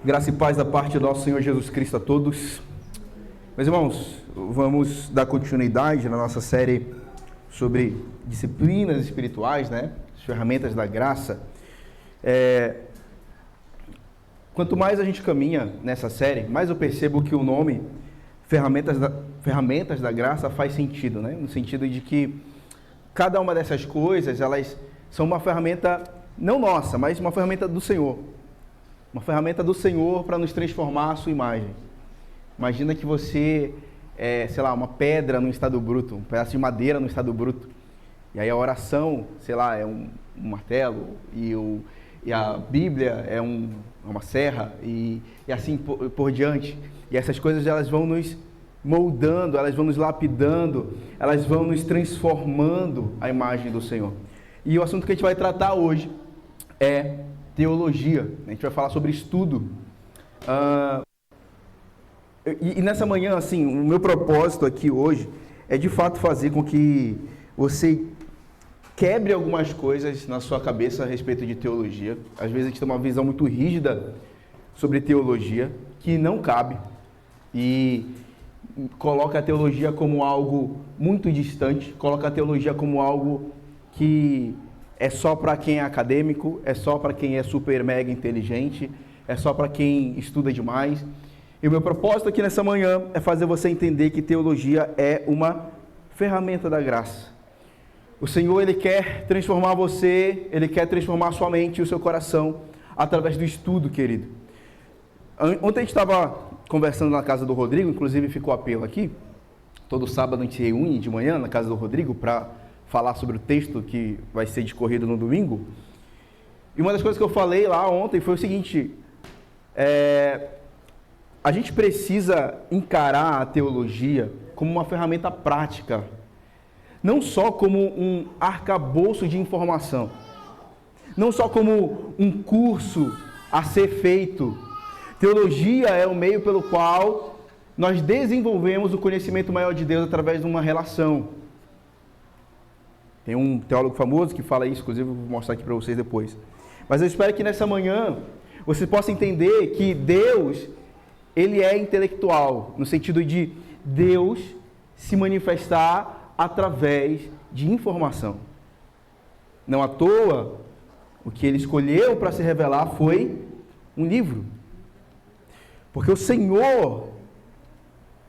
Graça e paz da parte do nosso Senhor Jesus Cristo a todos. Meus irmãos, vamos dar continuidade na nossa série sobre disciplinas espirituais, né? As ferramentas da graça. Quanto mais a gente caminha nessa série, mais eu percebo que o nome Ferramentas da Graça faz sentido, né? No sentido de que cada uma dessas coisas, elas são uma ferramenta, não nossa, mas uma ferramenta do Senhor. Uma ferramenta do Senhor para nos transformar à sua imagem. Imagina que você sei lá, uma pedra no estado bruto, um pedaço de madeira no estado bruto. E aí a oração, sei lá, é um martelo, e a Bíblia é uma serra, e assim por diante. E essas coisas, elas vão nos moldando, elas vão nos lapidando, elas vão nos transformando à imagem do Senhor. E o assunto que a gente vai tratar hoje é teologia. A gente vai falar sobre estudo. E nessa manhã, assim, o meu propósito aqui hoje é de fato fazer com que você quebre algumas coisas na sua cabeça a respeito de teologia. Às vezes a gente tem uma visão muito rígida sobre teologia, que não cabe, e coloca a teologia como algo muito distante, coloca a teologia como algo que é só para quem é acadêmico, é só para quem é super mega inteligente, é só para quem estuda demais. E o meu propósito aqui nessa manhã é fazer você entender que teologia é uma ferramenta da graça. O Senhor, Ele quer transformar você, Ele quer transformar a sua mente e o seu coração através do estudo, querido. Ontem a gente estava conversando na casa do Rodrigo, inclusive ficou apelo aqui. Todo sábado a gente se reúne de manhã na casa do Rodrigo para falar sobre o texto que vai ser discorrido no domingo. E uma das coisas que eu falei lá ontem foi o seguinte: a gente precisa encarar a teologia como uma ferramenta prática, não só como um arcabouço de informação, não só como um curso a ser feito. Teologia é o meio pelo qual nós desenvolvemos o conhecimento maior de Deus através de uma relação. Tem um teólogo famoso que fala isso, inclusive eu vou mostrar aqui para vocês depois. Mas eu espero que nessa manhã você possa entender que Deus, Ele é intelectual, no sentido de Deus se manifestar através de informação. Não à toa, o que Ele escolheu para se revelar foi um livro. Porque o Senhor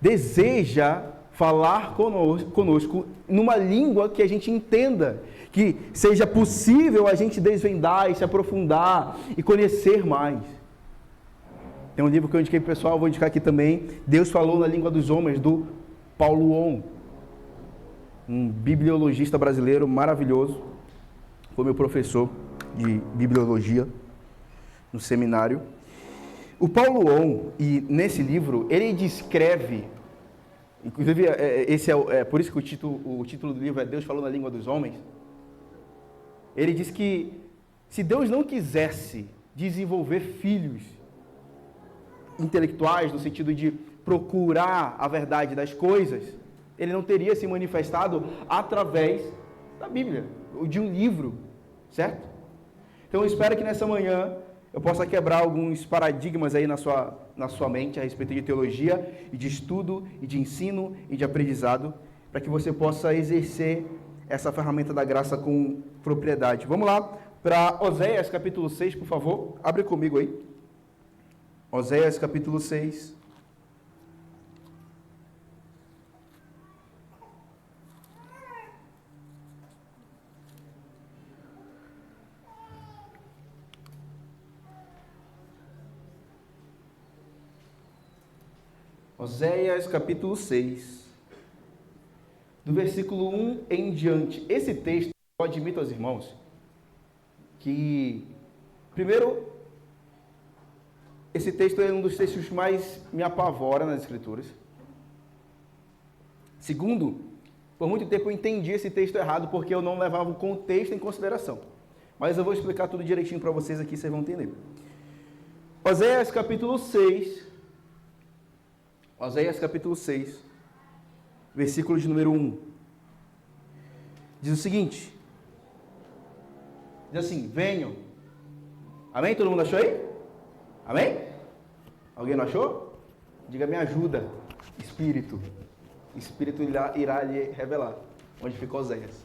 deseja falar conosco numa língua que a gente entenda, que seja possível a gente desvendar e se aprofundar e conhecer mais. Tem um livro que eu indiquei para o pessoal, vou indicar aqui também, Deus Falou na Língua dos Homens, do Paulo On, um bibliologista brasileiro maravilhoso, foi meu professor de bibliologia no seminário. O Paulo On, e nesse livro, ele descreve, inclusive esse por isso que o título do livro é Deus Falou na Língua dos Homens. Ele diz que se Deus não quisesse desenvolver filhos intelectuais, no sentido de procurar a verdade das coisas, Ele não teria se manifestado através da Bíblia, ou de um livro, certo? Então eu espero que nessa manhã eu possa quebrar alguns paradigmas aí na sua mente a respeito de teologia e de estudo e de ensino e de aprendizado, para que você possa exercer essa ferramenta da graça com propriedade. Vamos lá para Oséias capítulo 6, por favor. Abre comigo aí. Oséias capítulo 6. Oséias capítulo 6, do versículo 1 em diante. Esse texto, eu admito aos irmãos, que, primeiro, esse texto é um dos textos que mais me apavora nas Escrituras. Segundo, por muito tempo eu entendi esse texto errado, porque eu não levava o contexto em consideração. Mas eu vou explicar tudo direitinho para vocês aqui, vocês vão entender. Oséias capítulo 6, Oséias capítulo 6, versículo de número 1. Diz o seguinte, diz assim: venham. Amém? Todo mundo achou aí? Amém? Alguém não achou? Diga, me ajuda. Espírito. Espírito irá lhe revelar onde fica Oséias.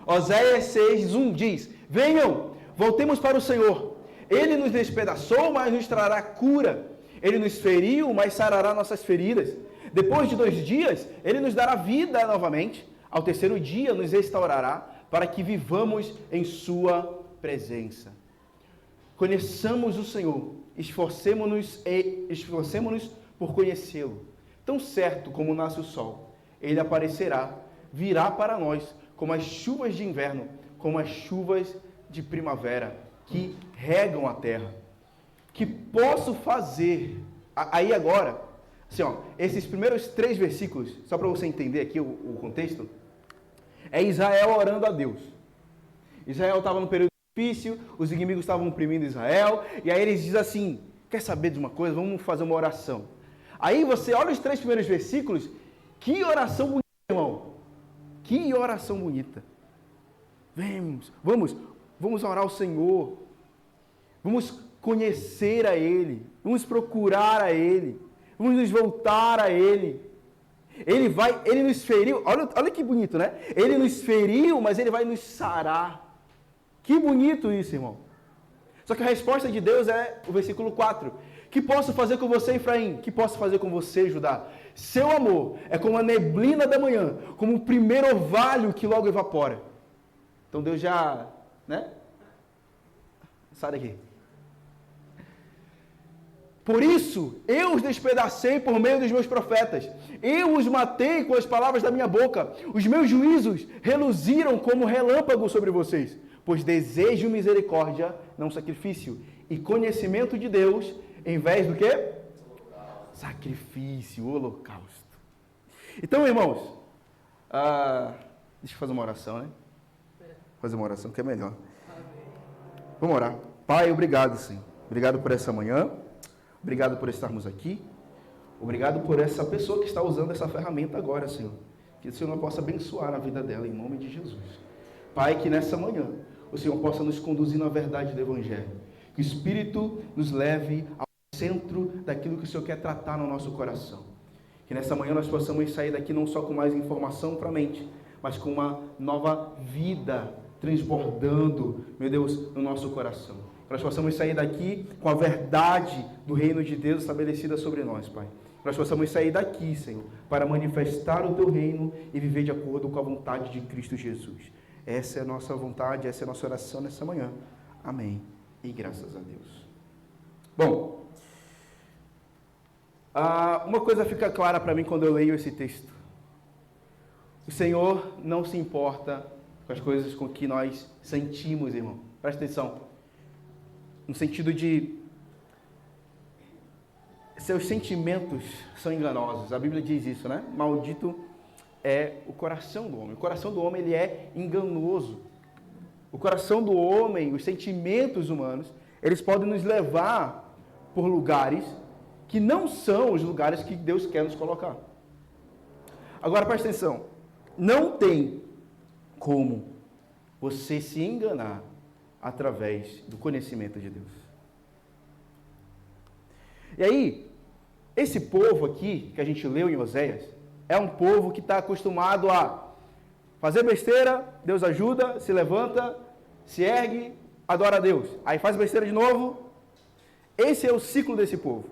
Oséias 6:1 diz: venham, voltemos para o Senhor. Ele nos despedaçou, mas nos trará cura. Ele nos feriu, mas sarará nossas feridas. Depois de 2 dias, Ele nos dará vida novamente. Ao 3º dia, nos restaurará, para que vivamos em sua presença. Conheçamos o Senhor, esforcemos-nos por conhecê-lo. Tão certo como nasce o sol, Ele aparecerá, virá para nós, como as chuvas de inverno, como as chuvas de primavera, que regam a terra. Que posso fazer? Aí agora, assim, esses primeiros 3 versículos, só para você entender aqui o contexto, é Israel orando a Deus. Israel estava num período difícil, os inimigos estavam oprimindo Israel, e aí eles dizem assim, quer saber de uma coisa? Vamos fazer uma oração. Aí você olha os 3 primeiros versículos, que oração bonita, irmão. Que oração bonita. Vamos orar ao Senhor. Vamos conhecer a Ele. Vamos procurar a Ele. Vamos nos voltar a Ele. Ele nos feriu. Olha que bonito, né? Ele nos feriu, mas Ele vai nos sarar. Que bonito isso, irmão. Só que a resposta de Deus é o versículo 4. Que posso fazer com você, Efraim? Que posso fazer com você, Judá? Seu amor é como a neblina da manhã, como o primeiro orvalho que logo evapora. Então Deus já, né? Sai daqui. Por isso, eu os despedacei por meio dos meus profetas. Eu os matei com as palavras da minha boca. Os meus juízos reluziram como relâmpago sobre vocês. Pois desejo misericórdia, não sacrifício. E conhecimento de Deus, em vez do quê? Sacrifício, holocausto. Então, irmãos, deixa eu fazer uma oração, né? Fazer uma oração que é melhor. Vamos orar. Pai, obrigado, Senhor. Obrigado por essa manhã. Obrigado por estarmos aqui. Obrigado por essa pessoa que está usando essa ferramenta agora, Senhor. Que o Senhor não possa abençoar a vida dela, em nome de Jesus. Pai, que nessa manhã o Senhor possa nos conduzir na verdade do Evangelho. Que o Espírito nos leve ao centro daquilo que o Senhor quer tratar no nosso coração. Que nessa manhã nós possamos sair daqui não só com mais informação para a mente, mas com uma nova vida transbordando, meu Deus, no nosso coração. Que nós possamos sair daqui com a verdade do reino de Deus estabelecida sobre nós, Pai. Que nós possamos sair daqui, Senhor, para manifestar o Teu reino e viver de acordo com a vontade de Cristo Jesus. Essa é a nossa vontade, essa é a nossa oração nessa manhã. Amém. E graças a Deus. Bom, uma coisa fica clara para mim quando eu leio esse texto. O Senhor não se importa com as coisas com que nós sentimos, irmão. Presta atenção. No sentido de seus sentimentos são enganosos. A Bíblia diz isso, né? Maldito é o coração do homem. O coração do homem, ele é enganoso. O coração do homem, os sentimentos humanos, eles podem nos levar por lugares que não são os lugares que Deus quer nos colocar. Agora, presta atenção. Não tem como você se enganar através do conhecimento de Deus. E aí, esse povo aqui, que a gente leu em Oséias, é um povo que está acostumado a fazer besteira, Deus ajuda, se levanta, se ergue, adora a Deus. Aí faz besteira de novo. Esse é o ciclo desse povo.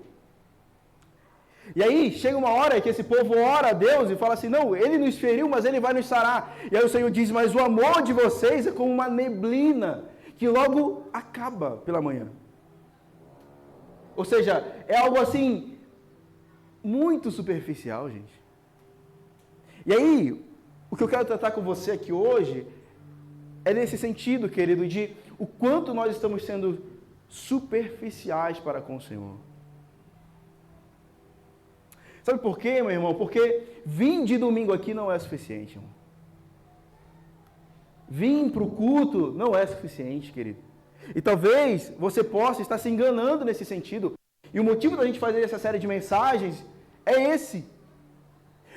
E aí, chega uma hora que esse povo ora a Deus e fala assim, não, Ele nos feriu, mas Ele vai nos sarar. E aí o Senhor diz, mas o amor de vocês é como uma neblina, que logo acaba pela manhã. Ou seja, é algo assim, muito superficial, gente. E aí, o que eu quero tratar com você aqui hoje, é nesse sentido, querido, de o quanto nós estamos sendo superficiais para com o Senhor. Sabe por quê, meu irmão? Porque vir de domingo aqui não é suficiente, irmão. Vir para o culto não é suficiente, querido. E talvez você possa estar se enganando nesse sentido. E o motivo da gente fazer essa série de mensagens é esse.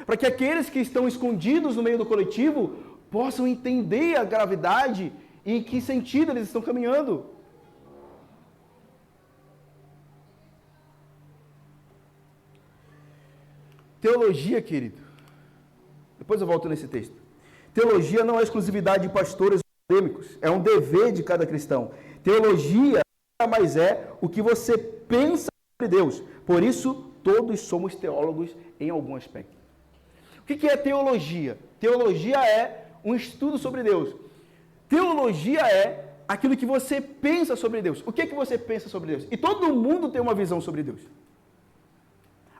Para que aqueles que estão escondidos no meio do coletivo possam entender a gravidade e em que sentido eles estão caminhando. Teologia, querido, depois eu volto nesse texto. Teologia não é exclusividade de pastores acadêmicos, é um dever de cada cristão. Teologia nada mais é o que você pensa sobre Deus. Por isso, todos somos teólogos em algum aspecto. O que é teologia? Teologia é um estudo sobre Deus. Teologia é aquilo que você pensa sobre Deus. O que é que você pensa sobre Deus? E todo mundo tem uma visão sobre Deus.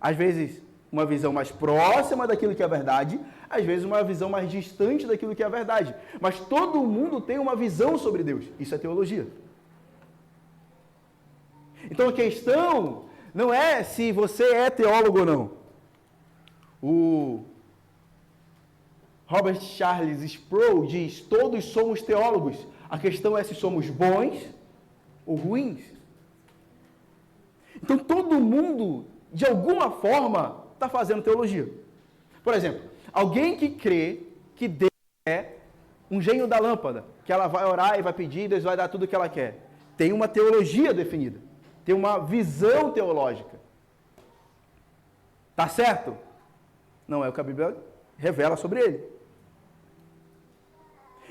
Às vezes, uma visão mais próxima daquilo que é verdade, às vezes uma visão mais distante daquilo que é verdade. Mas todo mundo tem uma visão sobre Deus. Isso é teologia. Então a questão não é se você é teólogo ou não. O Robert Charles Sproul diz: todos somos teólogos. A questão é se somos bons ou ruins. Então todo mundo, de alguma forma, está fazendo teologia. Por exemplo, alguém que crê que Deus é um gênio da lâmpada, que ela vai orar e vai pedir e Deus vai dar tudo o que ela quer. Tem uma teologia definida. Tem uma visão teológica. Tá certo? Não é o que a Bíblia revela sobre ele.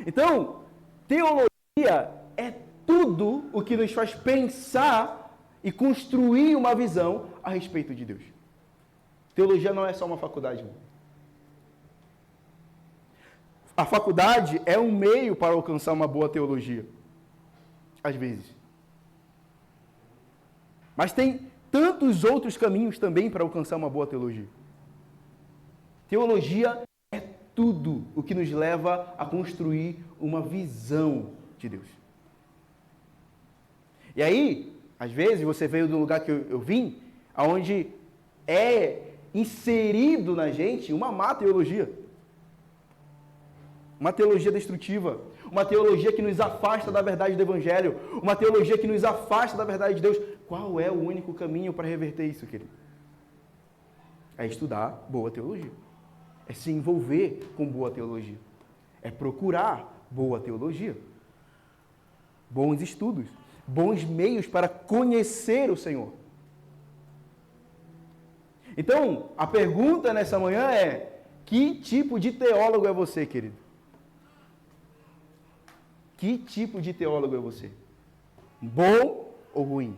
Então, teologia é tudo o que nos faz pensar e construir uma visão a respeito de Deus. Teologia não é só uma faculdade, irmão. A faculdade é um meio para alcançar uma boa teologia. Às vezes. Mas tem tantos outros caminhos também para alcançar uma boa teologia. Teologia é tudo o que nos leva a construir uma visão de Deus. E aí, às vezes, você veio do lugar que eu vim, onde é inserido na gente uma má teologia. Uma teologia destrutiva. Uma teologia que nos afasta da verdade do Evangelho. Uma teologia que nos afasta da verdade de Deus. Qual é o único caminho para reverter isso, querido? É estudar boa teologia. É se envolver com boa teologia. É procurar boa teologia. Bons estudos. Bons meios para conhecer o Senhor. Então, a pergunta nessa manhã é: que tipo de teólogo é você, querido? Que tipo de teólogo é você? Bom ou ruim?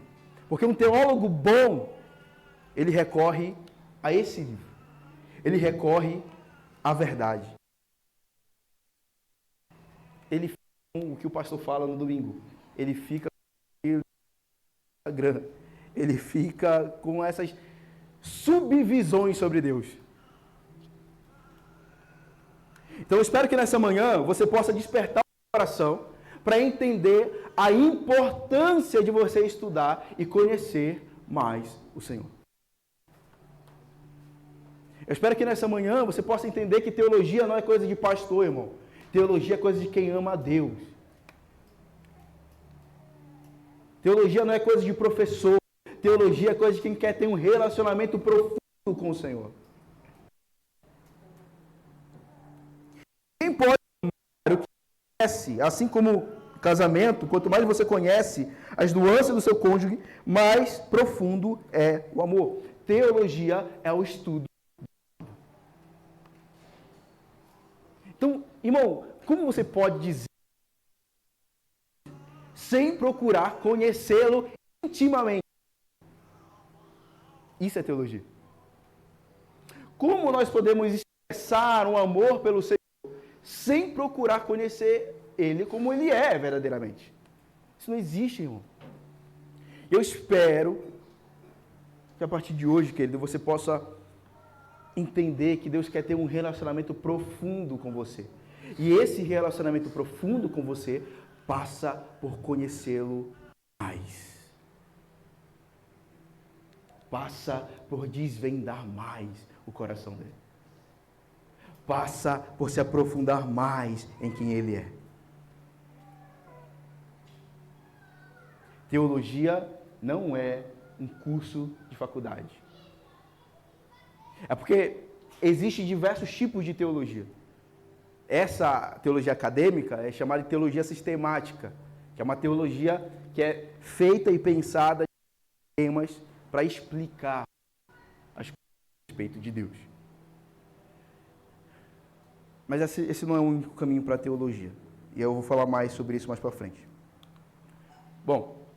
Porque um teólogo bom, ele recorre a esse livro. Ele recorre à verdade. Ele fica com o que o pastor fala no domingo. Ele fica com a grana. Ele fica com essas subvisões sobre Deus. Então eu espero que nessa manhã você possa despertar o coração para entender a importância de você estudar e conhecer mais o Senhor. Eu espero que nessa manhã você possa entender que teologia não é coisa de pastor, irmão. Teologia é coisa de quem ama a Deus. Teologia não é coisa de professor. Teologia é coisa de quem quer ter um relacionamento profundo com o Senhor. Quem pode amar o que conhece, assim como casamento, quanto mais você conhece as nuances do seu cônjuge, mais profundo é o amor. Teologia é o estudo. Então, irmão, como você pode dizer sem procurar conhecê-lo intimamente? Isso é teologia. Como nós podemos expressar um amor pelo Senhor sem procurar conhecer Ele como Ele é verdadeiramente? Isso não existe, irmão. Eu espero que a partir de hoje, querido, você possa entender que Deus quer ter um relacionamento profundo com você. E esse relacionamento profundo com você passa por conhecê-lo mais. Passa por desvendar mais o coração dele. Passa por se aprofundar mais em quem ele é. Teologia não é um curso de faculdade. É porque existem diversos tipos de teologia. Essa teologia acadêmica é chamada de teologia sistemática, que é uma teologia que é feita e pensada em temas para explicar as coisas a respeito de Deus. Mas esse não é o único caminho para a teologia. E eu vou falar mais sobre isso mais para frente. Bom.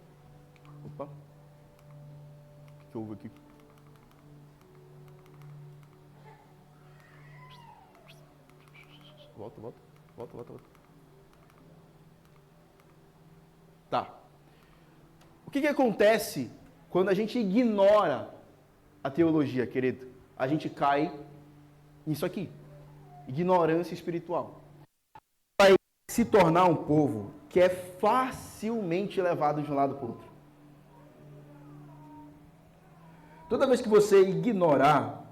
Opa. O que houve aqui? Volta. Tá. O que acontece quando a gente ignora a teologia, querido? A gente cai nisso aqui. Ignorância espiritual. Vai se tornar um povo que é facilmente levado de um lado para o outro. Toda vez que você ignorar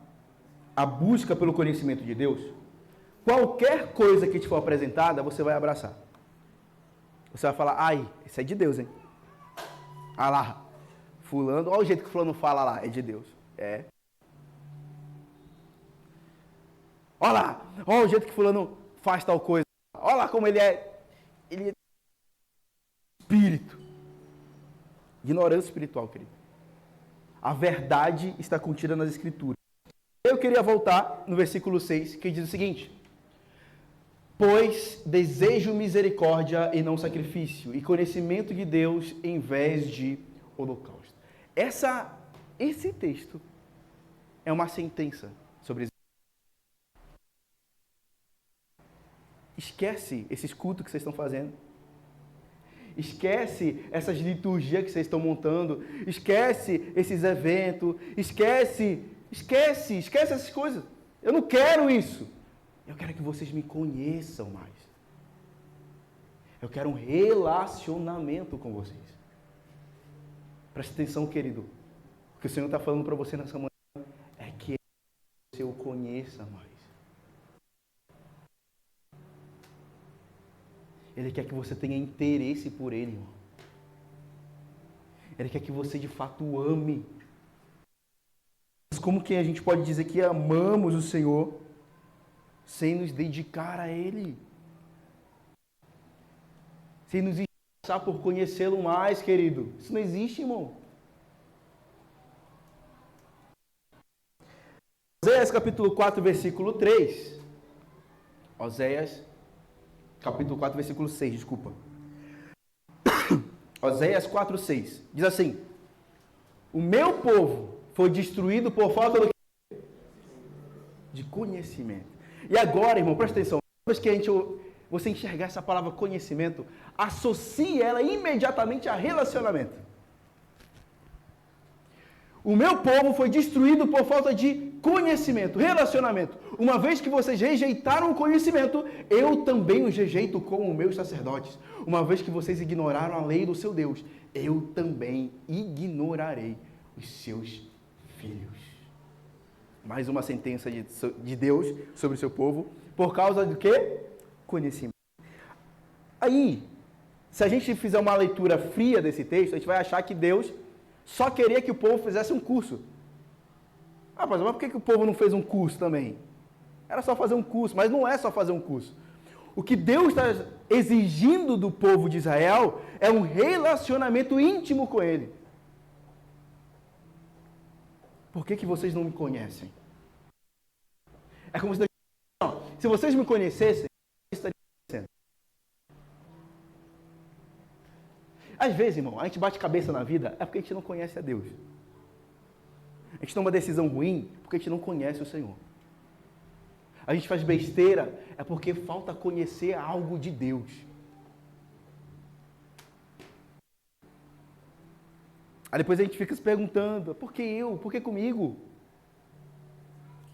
a busca pelo conhecimento de Deus, qualquer coisa que te for apresentada, você vai abraçar. Você vai falar, ai, isso é de Deus, hein? Ah lá, fulano, olha o jeito que fulano fala lá, é de Deus. É. Olha lá, olha o jeito que fulano faz tal coisa. Olha lá como ele é espírito. Ignorância espiritual, querido. A verdade está contida nas Escrituras. Eu queria voltar no versículo 6, que diz o seguinte: pois desejo misericórdia e não sacrifício, e conhecimento de Deus em vez de holocausto. Esse texto é uma sentença sobre isso. Esquece esses cultos que vocês estão fazendo. Esquece essas liturgias que vocês estão montando. Esquece esses eventos. Esquece essas coisas. Eu não quero isso. Eu quero que vocês me conheçam mais. Eu quero um relacionamento com vocês. Preste atenção, querido. O que o Senhor está falando para você nessa manhã é que você o conheça mais. Ele quer que você tenha interesse por Ele, irmão. Ele quer que você de fato ame. Mas como que a gente pode dizer que amamos o Senhor sem nos dedicar a Ele? Sem nos esforçar por conhecê-lo mais, querido. Isso não existe, irmão. Oséias capítulo 4, versículo 3. Oséias capítulo 4, versículo 6, desculpa. Oséias 4, 6. Diz assim: o meu povo foi destruído por falta de conhecimento. E agora, irmão, presta atenção. Depois que você enxergar essa palavra conhecimento, associe ela imediatamente a relacionamento. O meu povo foi destruído por falta de conhecimento, relacionamento. Uma vez que vocês rejeitaram o conhecimento, eu também os rejeito como meus sacerdotes. Uma vez que vocês ignoraram a lei do seu Deus, eu também ignorarei os seus filhos. Mais uma sentença de Deus sobre o seu povo, por causa do quê? Conhecimento. Aí, se a gente fizer uma leitura fria desse texto, a gente vai achar que Deus só queria que o povo fizesse um curso. Ah, mas por que o povo não fez um curso também? Era só fazer um curso, mas não é só fazer um curso. O que Deus está exigindo do povo de Israel é um relacionamento íntimo com Ele. Por que vocês não me conhecem? É como se Deus dissesse, se vocês me conhecessem, eu estaria conhecendo. Às vezes, irmão, a gente bate cabeça na vida é porque a gente não conhece a Deus. A gente toma uma decisão ruim porque a gente não conhece o Senhor. A gente faz besteira é porque falta conhecer algo de Deus. Aí depois a gente fica se perguntando, por que eu? Por que comigo?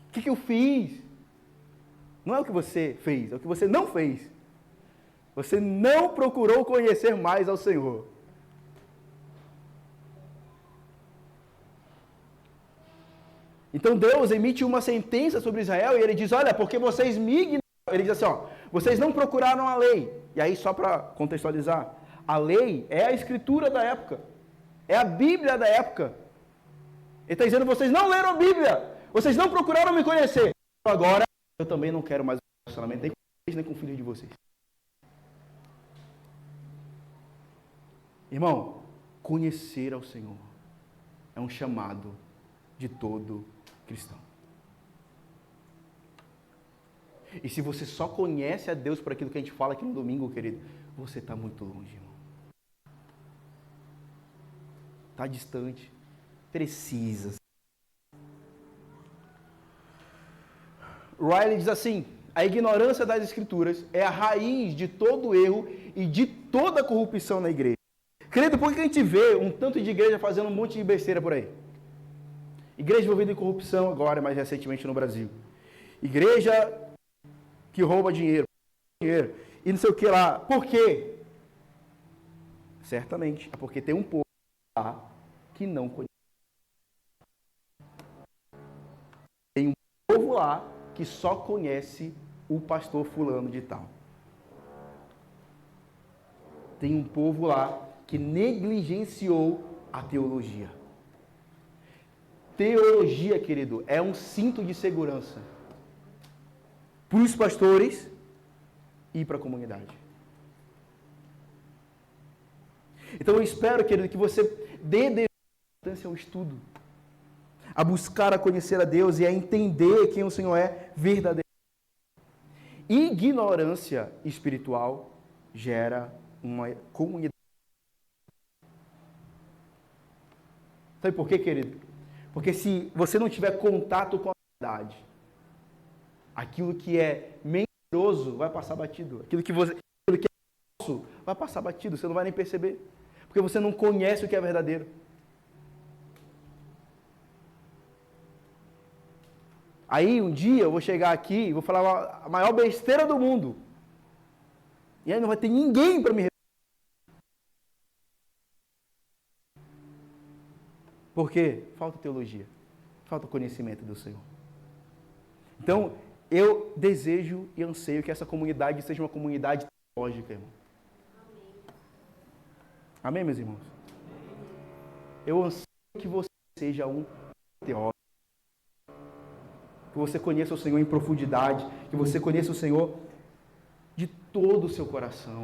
O que eu fiz? Não é o que você fez, é o que você não fez. Você não procurou conhecer mais ao Senhor. Então Deus emite uma sentença sobre Israel e ele diz, olha, porque vocês me ignoraram. Ele diz assim, ó, vocês não procuraram a lei. E aí, só para contextualizar, a lei é a escritura da época. É a Bíblia da época. Ele está dizendo, vocês não leram a Bíblia. Vocês não procuraram me conhecer. Agora, eu também não quero mais um relacionamento nem com vocês, nem com o filho de vocês. Irmão, conhecer ao Senhor é um chamado de todo cristão. E se você só conhece a Deus por aquilo que a gente fala aqui no domingo, querido, você está muito longe, irmão. Está distante. Precisa. Riley diz assim: a ignorância das Escrituras é a raiz de todo erro e de toda corrupção na igreja. Querido, por que a gente vê um tanto de igreja fazendo um monte de besteira por aí? Igreja envolvida em corrupção agora, mais recentemente no Brasil. Igreja que rouba dinheiro, e não sei o que lá. Por quê? Certamente, é porque tem um povo lá que não conhece. Tem um povo lá que só conhece o pastor fulano de tal. Tem um povo lá que negligenciou a teologia. Teologia, querido, é um cinto de segurança para os pastores e para a comunidade. Então eu espero, querido, que você dê importância ao estudo, a buscar a conhecer a Deus e a entender quem o Senhor é verdadeiramente. Ignorância espiritual gera uma comunidade. Sabe por quê, querido? Porque se você não tiver contato com a verdade, aquilo que é mentiroso vai passar batido. Aquilo que é falso vai passar batido, você não vai nem perceber. Porque você não conhece o que é verdadeiro. Aí um dia eu vou chegar aqui e vou falar a maior besteira do mundo. E aí não vai ter ninguém para me responder. Por quê? Falta teologia. Falta conhecimento do Senhor. Então, eu desejo e anseio que essa comunidade seja uma comunidade teológica, irmão. Amém, meus irmãos? Eu anseio que você seja um teólogo. Que você conheça o Senhor em profundidade. Que você conheça o Senhor de todo o seu coração.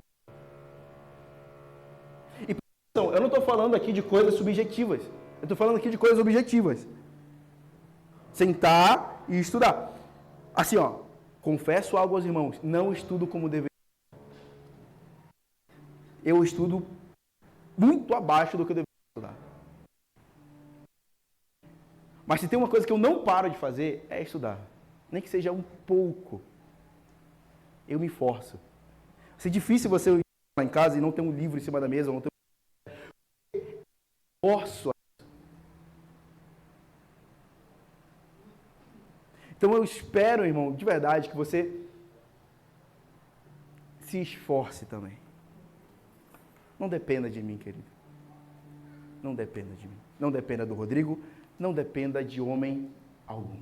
E, então, eu não estou falando aqui de coisas subjetivas. Eu estou falando aqui de coisas objetivas. Sentar e estudar. Assim, ó, confesso algo aos irmãos, não estudo como deveria. Eu estudo muito abaixo do que eu deveria estudar. Mas se tem uma coisa que eu não paro de fazer, é estudar. Nem que seja um pouco. Eu me forço. Vai ser difícil você ir lá em casa e não ter um livro em cima da mesa, não ter um... forço. Então eu espero, irmão, de verdade, que você se esforce também. Não dependa de mim, querido. Não dependa de mim. Não dependa do Rodrigo. Não dependa de homem algum.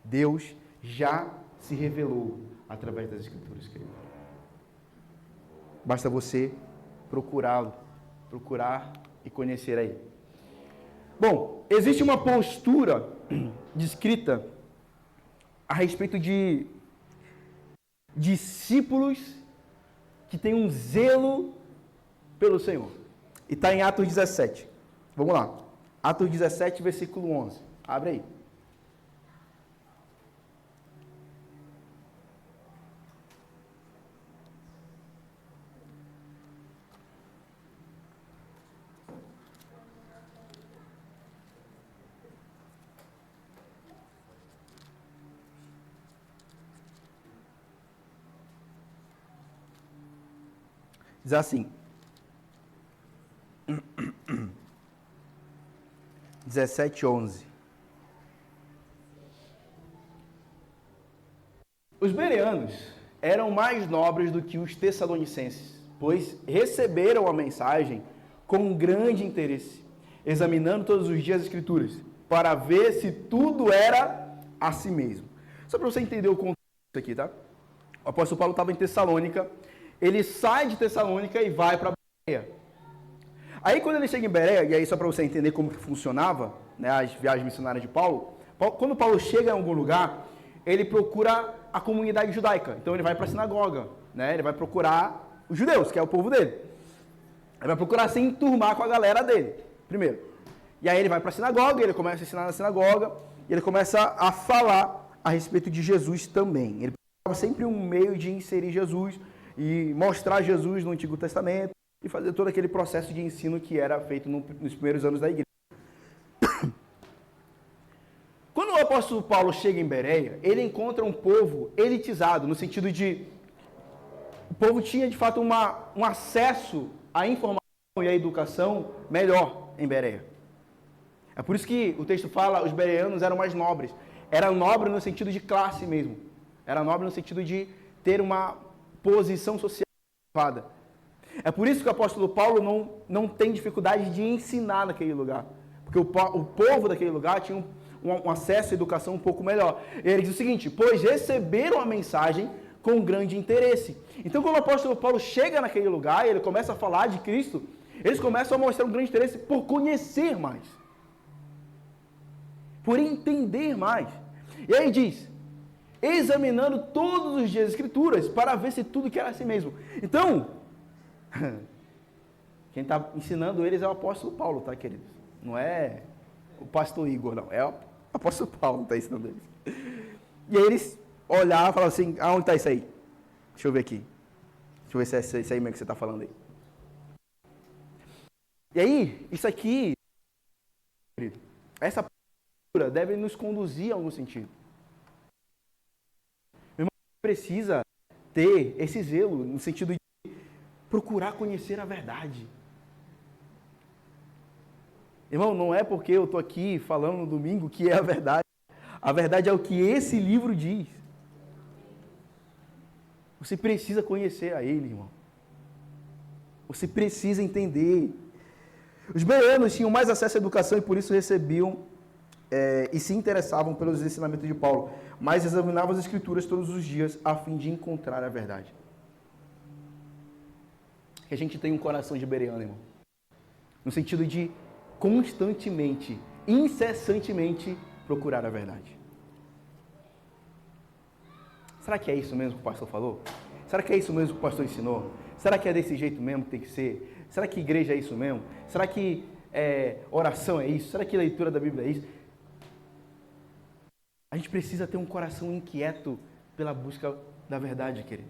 Deus já se revelou através das Escrituras, querido. Basta você procurá-lo. Procurar e conhecer aí. Bom, existe uma postura descrita a respeito de discípulos que têm um zelo pelo Senhor. E está em Atos 17. Vamos lá. Atos 17, versículo 11. Abre aí. Diz assim. 17:11. Os bereanos eram mais nobres do que os tessalonicenses, pois receberam a mensagem com grande interesse, examinando todos os dias as Escrituras, para ver se tudo era assim mesmo. Só para você entender o contexto aqui, tá? O apóstolo Paulo estava em Tessalônica, ele sai de Tessalônica e vai para Bereia. Aí quando ele chega em Bereia, e aí só para você entender como que funcionava, né, as viagens missionárias de Paulo, quando Paulo chega em algum lugar, ele procura a comunidade judaica. Então ele vai para a sinagoga, né, ele vai procurar os judeus, que é o povo dele. Ele vai procurar se enturmar com a galera dele, primeiro. E aí ele vai para a sinagoga, ele começa a ensinar na sinagoga, e ele começa a falar a respeito de Jesus também. Ele sempre um meio de inserir Jesus e mostrar Jesus no Antigo Testamento e fazer todo aquele processo de ensino que era feito nos primeiros anos da igreja. Quando o apóstolo Paulo chega em Bereia, ele encontra um povo elitizado, no sentido de o povo tinha de fato um acesso à informação e à educação melhor em Bereia. É por isso que o texto fala, os bereanos eram mais nobres. Era nobre no sentido de classe mesmo. Era nobre no sentido de ter uma posição social elevada. É por isso que o apóstolo Paulo não tem dificuldade de ensinar naquele lugar. Porque o povo daquele lugar tinha um acesso à educação um pouco melhor. E ele diz o seguinte, pois receberam a mensagem com grande interesse. Então, quando o apóstolo Paulo chega naquele lugar e ele começa a falar de Cristo, eles começam a mostrar um grande interesse por conhecer mais. Por entender mais. E aí diz, examinando todos os dias as Escrituras para ver se tudo que era assim mesmo. Então, quem está ensinando eles é o apóstolo Paulo, tá, queridos? Não é o pastor Igor, não. É o apóstolo Paulo que está ensinando eles. E aí eles olharam e falaram assim, aonde está isso aí? Deixa eu ver aqui. Deixa eu ver se é isso aí mesmo que você está falando aí. E aí, isso aqui, querido, essa postura deve nos conduzir a algum sentido. Meu irmão, precisa ter esse zelo no sentido de procurar conhecer a verdade. Irmão, não é porque eu estou aqui falando no domingo que é a verdade. A verdade é o que esse livro diz. Você precisa conhecer a ele, irmão. Você precisa entender. Os bereanos tinham mais acesso à educação e por isso recebiam e se interessavam pelos ensinamentos de Paulo, mas examinavam as Escrituras todos os dias a fim de encontrar a verdade. Que a gente tem um coração de bereano, irmão. No sentido de constantemente, incessantemente procurar a verdade. Será que é isso mesmo que o pastor falou? Será que é isso mesmo que o pastor ensinou? Será que é desse jeito mesmo que tem que ser? Será que igreja é isso mesmo? Será que oração é isso? Será que leitura da Bíblia é isso? A gente precisa ter um coração inquieto pela busca da verdade, querido.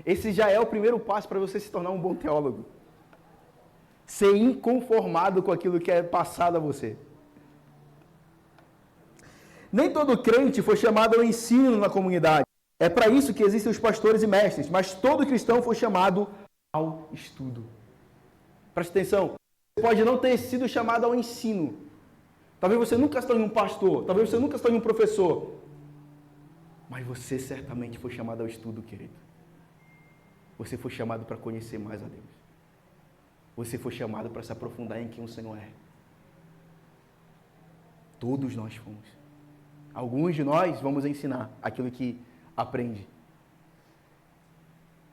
Esse já é o primeiro passo para você se tornar um bom teólogo. Ser inconformado com aquilo que é passado a você. Nem todo crente foi chamado ao ensino na comunidade. É para isso que existem os pastores e mestres, mas todo cristão foi chamado ao estudo. Preste atenção, você pode não ter sido chamado ao ensino. Talvez você nunca se torne um pastor, talvez você nunca se torne um professor. Mas você certamente foi chamado ao estudo, querido. Você foi chamado para conhecer mais a Deus. Você foi chamado para se aprofundar em quem o Senhor é. Todos nós fomos. Alguns de nós vamos ensinar aquilo que aprende.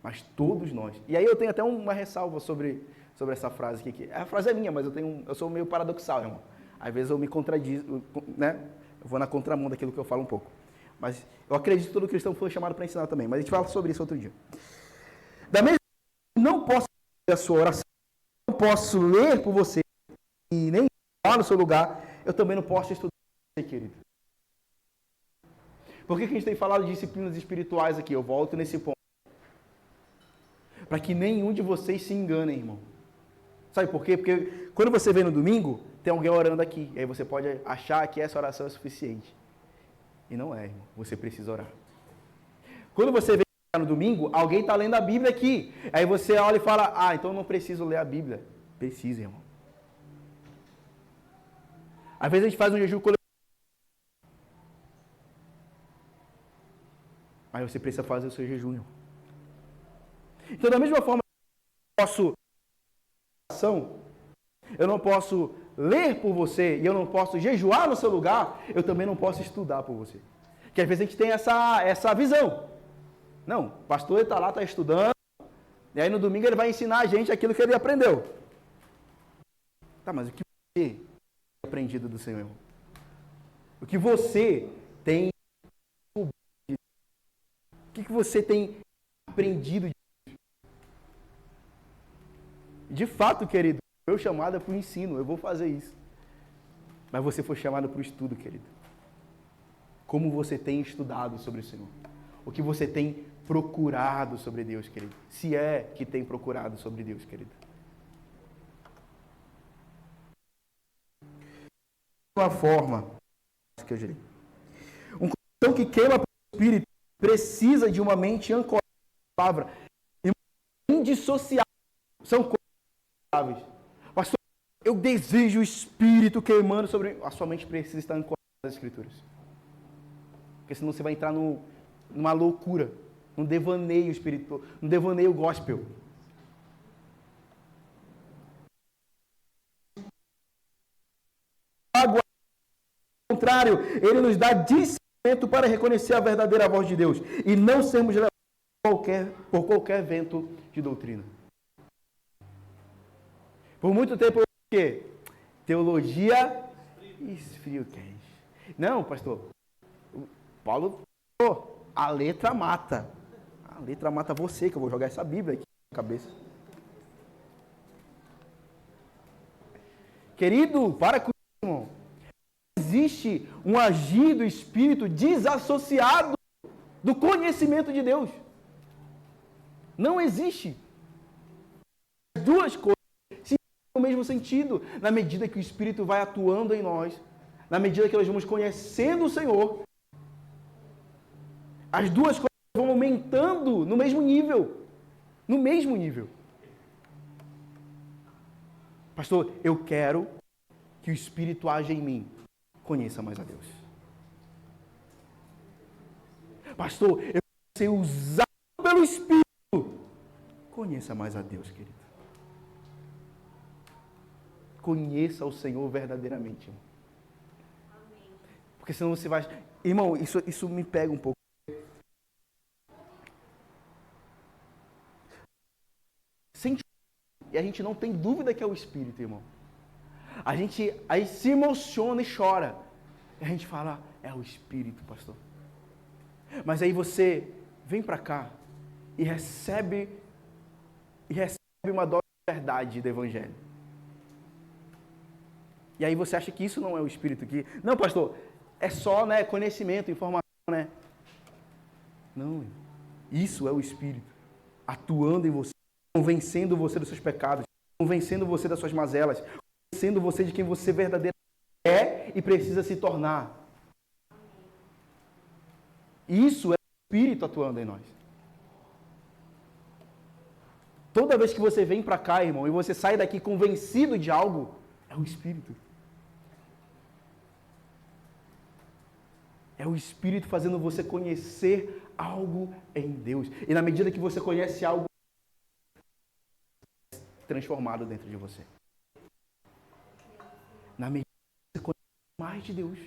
Mas todos nós. E aí eu tenho até uma ressalva sobre essa frase aqui. A frase é minha, mas eu sou meio paradoxal, irmão. Às vezes eu me contradizo, né? Eu vou na contramão daquilo que eu falo um pouco. Mas eu acredito que todo cristão foi chamado para ensinar também. Mas a gente fala sobre isso outro dia. Da mesma forma, não posso fazer a sua oração, não posso ler por você e nem falar no seu lugar, eu também não posso estudar por você, querido. Por que a gente tem falado de disciplinas espirituais aqui? Eu volto nesse ponto. Para que nenhum de vocês se enganem, irmão. Sabe por quê? Porque quando você vem no domingo, tem alguém orando aqui. E aí você pode achar que essa oração é suficiente. E não é, irmão. Você precisa orar. Quando você vem no domingo, alguém está lendo a Bíblia aqui. Aí você olha e fala, então eu não preciso ler a Bíblia. Precisa, irmão. Às vezes a gente faz um jejum coletivo. Mas você precisa fazer o seu jejum, irmão. Então, da mesma forma eu não posso ler por você e eu não posso jejuar no seu lugar, eu também não posso estudar por você. Porque às vezes a gente tem essa visão. Não, o pastor está lá, está estudando, e aí no domingo ele vai ensinar a gente aquilo que ele aprendeu. Tá, mas o que você tem aprendido do Senhor, irmão? O que você tem... O que você tem aprendido de Deus? De fato, querido, meu chamado é para o ensino, eu vou fazer isso. Mas você foi chamado para o estudo, querido. Como você tem estudado sobre o Senhor? O que você tem procurado sobre Deus, querido? Se é que tem procurado sobre Deus, querido. De uma forma que eu direi. Um coração que queima pelo Espírito precisa de uma mente ancorada na palavra. Indissociáveis. São coisas indissociáveis. Pastor, eu desejo o Espírito queimando sobre... A sua mente precisa estar ancorada nas Escrituras. Porque senão você vai entrar numa loucura, num devaneio espiritual, num devaneio gospel. Ao contrário, ele nos dá discernimento para reconhecer a verdadeira voz de Deus e não sermos levados por qualquer vento de doutrina. Por muito tempo, o quê? Teologia esfrio quente. Não, pastor. Paulo, a letra mata. A letra mata você, que eu vou jogar essa Bíblia aqui na cabeça. Querido, para com isso, irmão. Existe um agir do Espírito desassociado do conhecimento de Deus. Não existe. As duas coisas se no mesmo sentido, na medida que o Espírito vai atuando em nós, na medida que nós vamos conhecendo o Senhor, as duas coisas vão aumentando no mesmo nível. No mesmo nível. Pastor, eu quero que o Espírito haja em mim. Conheça mais a Deus. Pastor, eu quero ser usado pelo Espírito. Conheça mais a Deus, querido. Conheça o Senhor verdadeiramente. Porque senão você vai... Irmão, isso me pega um pouco. E a gente não tem dúvida que é o Espírito, irmão. A gente aí se emociona e chora. E a gente fala, é o Espírito, pastor. Mas aí você vem para cá e recebe uma dose de verdade do Evangelho. E aí você acha que isso não é o Espírito aqui? Não, pastor, é só, né, conhecimento, informação, né? Não, isso é o Espírito atuando em você, convencendo você dos seus pecados, convencendo você das suas mazelas, convencendo você de quem você verdadeiramente é e precisa se tornar. Isso é o Espírito atuando em nós. Toda vez que você vem para cá, irmão, e você sai daqui convencido de algo, é o Espírito. É o Espírito fazendo você conhecer algo em Deus. E na medida que você conhece algo, é transformado dentro de você. Na medida que você conhece mais de Deus,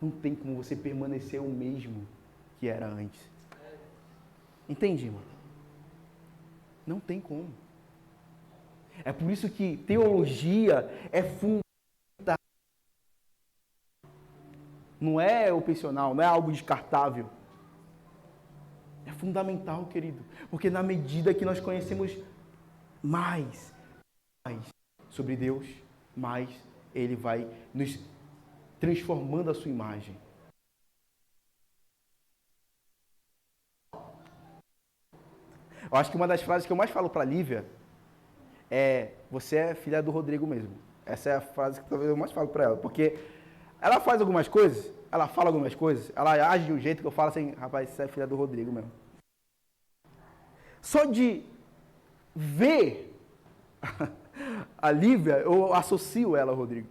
não tem como você permanecer o mesmo que era antes. Entende, irmão? Não tem como. É por isso que teologia é fundamental. Não é opcional, não é algo descartável. É fundamental, querido. Porque na medida que nós conhecemos mais sobre Deus, mais Ele vai nos transformando a sua imagem. Eu acho que uma das frases que eu mais falo para a Lívia é: você é filha do Rodrigo mesmo. Essa é a frase que talvez eu mais falo para ela. Porque ela faz algumas coisas, ela fala algumas coisas, ela age de um jeito que eu falo assim: rapaz, você é filha do Rodrigo mesmo. Só de ver a Lívia, eu associo ela ao Rodrigo.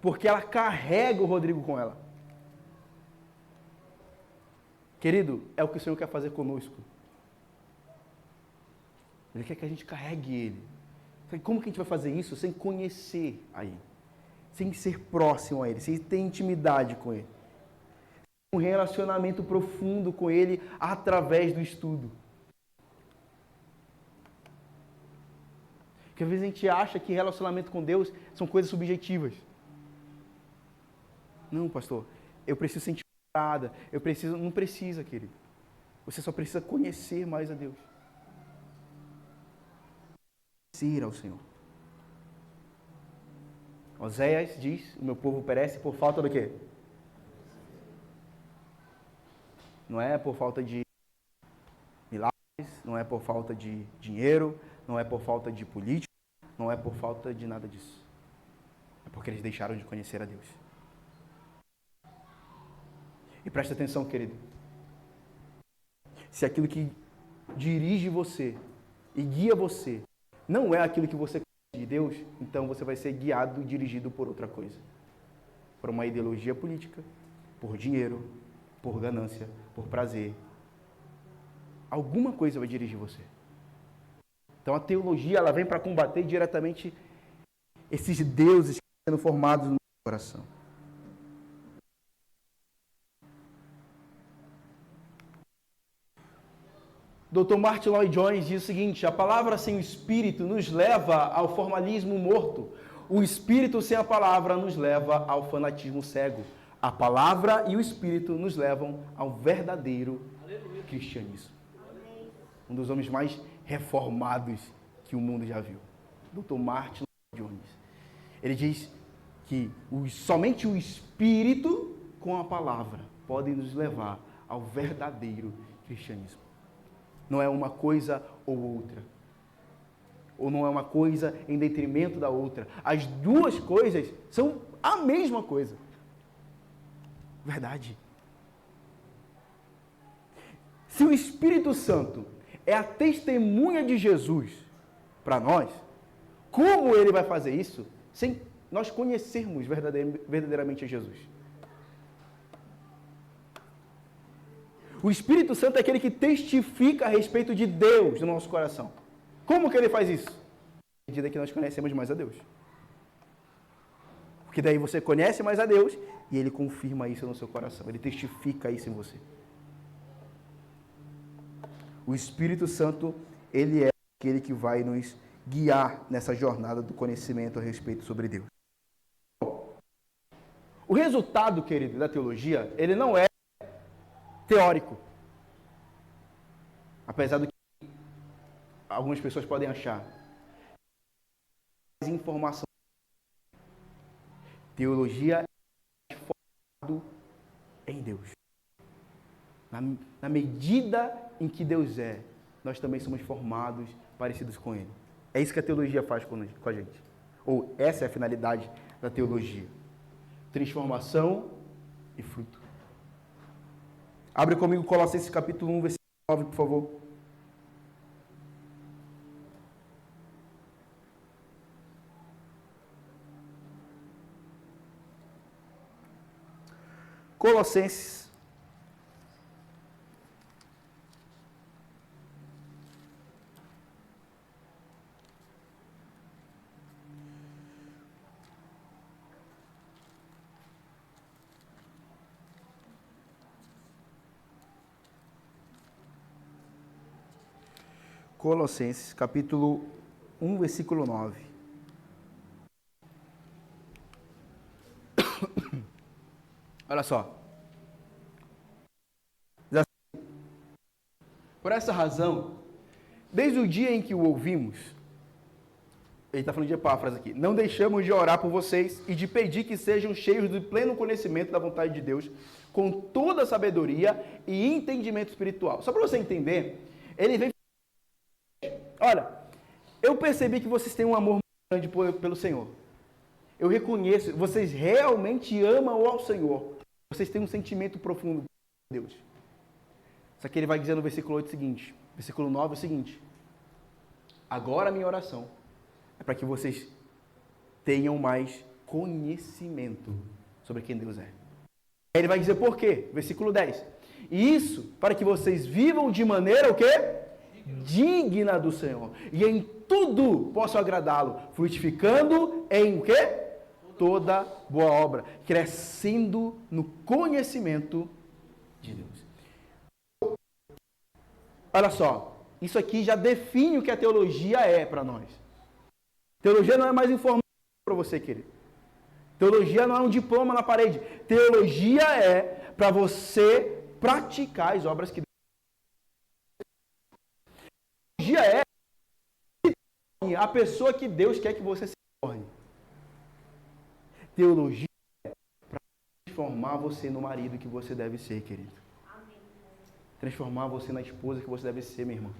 Porque ela carrega o Rodrigo com ela. Querido, é o que o Senhor quer fazer conosco. Ele quer que a gente carregue Ele. Como que a gente vai fazer isso sem conhecer a Ele? Sem ser próximo a Ele, sem ter intimidade com Ele. Um relacionamento profundo com Ele através do estudo. Porque às vezes a gente acha que relacionamento com Deus são coisas subjetivas. Não, pastor, eu preciso sentir nada, não precisa, querido. Você só precisa conhecer mais a Deus. Conhecer ao Senhor. Oséias diz: o meu povo perece por falta do quê? Não é por falta de milagres, não é por falta de dinheiro, não é por falta de política, não é por falta de nada disso. É porque eles deixaram de conhecer a Deus. E presta atenção, querido. Se aquilo que dirige você e guia você não é aquilo que você conhece de Deus, então você vai ser guiado e dirigido por outra coisa. Por uma ideologia política, por dinheiro, por ganância, por prazer. Alguma coisa vai dirigir você. Então a teologia, ela vem para combater diretamente esses deuses que estão sendo formados no nosso coração. Dr. Martin Lloyd Jones diz o seguinte: a palavra sem o espírito nos leva ao formalismo morto. O espírito sem a palavra nos leva ao fanatismo cego. A palavra e o espírito nos levam ao verdadeiro cristianismo. Um dos homens mais reformados que o mundo já viu. Dr. Martin Lloyd Jones. Ele diz que somente o espírito com a palavra pode nos levar ao verdadeiro cristianismo. Não é uma coisa ou outra. Ou não é uma coisa em detrimento da outra. As duas coisas são a mesma coisa. Verdade. Se o Espírito Santo é a testemunha de Jesus para nós, como ele vai fazer isso sem nós conhecermos verdadeiramente Jesus? O Espírito Santo é aquele que testifica a respeito de Deus no nosso coração. Como que ele faz isso? À medida que nós conhecemos mais a Deus. Porque daí você conhece mais a Deus e ele confirma isso no seu coração. Ele testifica isso em você. O Espírito Santo, ele é aquele que vai nos guiar nessa jornada do conhecimento a respeito sobre Deus. O resultado, querido, da teologia, ele não é teórico. Apesar do que algumas pessoas podem achar. Mais informação. Teologia é formado em Deus. Na medida em que Deus é, nós também somos formados parecidos com Ele. É isso que a teologia faz com a gente. Ou essa é a finalidade da teologia. Transformação e fruto. Abre comigo Colossenses capítulo 1, versículo 9, por favor. Colossenses Colossenses, capítulo 1, versículo 9. Olha só. Por essa razão, desde o dia em que o ouvimos, ele está falando de Epáfras aqui, não deixamos de orar por vocês e de pedir que sejam cheios do pleno conhecimento da vontade de Deus, com toda a sabedoria e entendimento espiritual. Só para você entender, ele vem... Olha, eu percebi que vocês têm um amor muito grande pelo Senhor. Eu reconheço, vocês realmente amam ao Senhor. Vocês têm um sentimento profundo por Deus. Só que ele vai dizer no versículo 8 o seguinte, versículo 9 o seguinte: agora a minha oração é para que vocês tenham mais conhecimento sobre quem Deus é. Aí ele vai dizer por quê? Versículo 10. E isso para que vocês vivam de maneira o quê? Digna do Senhor. E em tudo possam agradá-lo, frutificando em o quê? Toda boa obra, crescendo no conhecimento de Deus. Olha só, isso aqui já define o que a teologia é para nós. Teologia não é mais informação para você, querido. Teologia não é um diploma na parede. Teologia é para você praticar as obras que Deus. Teologia é a pessoa que Deus quer que você se torne. Teologia é para transformar você no marido que você deve ser, querido. transformar você na esposa que você deve ser, minha irmã.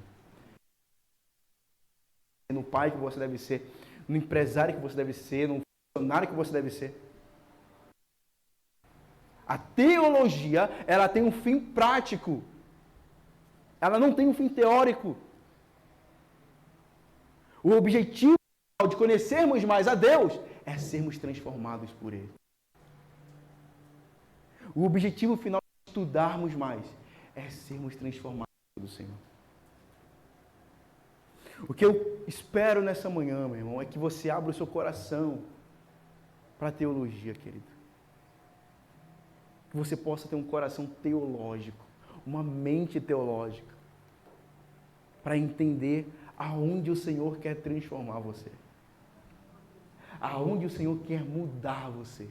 No pai que você deve ser, no empresário que você deve ser, no funcionário que você deve ser. A teologia, ela tem um fim prático. Ela não tem um fim teórico. O objetivo de conhecermos mais a Deus é sermos transformados por Ele. O objetivo final de estudarmos mais é sermos transformados pelo Senhor. O que eu espero nessa manhã, meu irmão, é que você abra o seu coração para a teologia, querido. Que você possa ter um coração teológico, uma mente teológica, para entender aonde o Senhor quer transformar você. Aonde o Senhor quer mudar você.